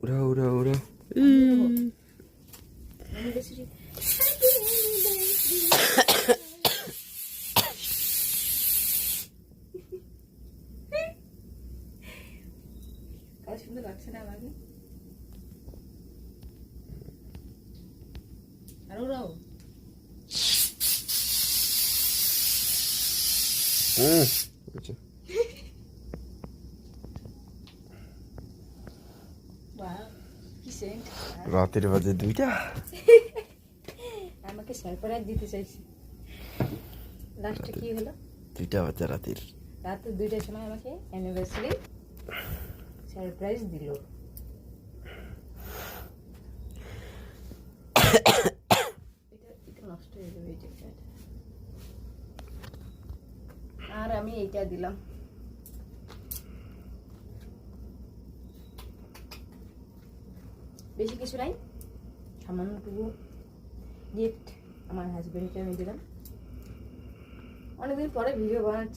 উড়াও উড়াও উড়াও। সুন্দর লাগছে না আমাকে? আর ওরাও রাতের বাজে 2টা। আমাকে সারপ্রাইজ দিতে চাইছি। লাস্টে কি হলো? 2টা বাজে রাতের। রাতে 2টার সময় আমাকে অ্যানিভার্সারি সারপ্রাইজ দিল। এটা নষ্ট হয়ে যাবে এই টিপটা। আর আমি এইটা দিলাম। বেশি কিছু নাই, সামান্যটুকু গিফট আমার হাজবেন্ডকে আমি দিলাম। অনেকদিন পরে ভিডিও বানাচ্ছি।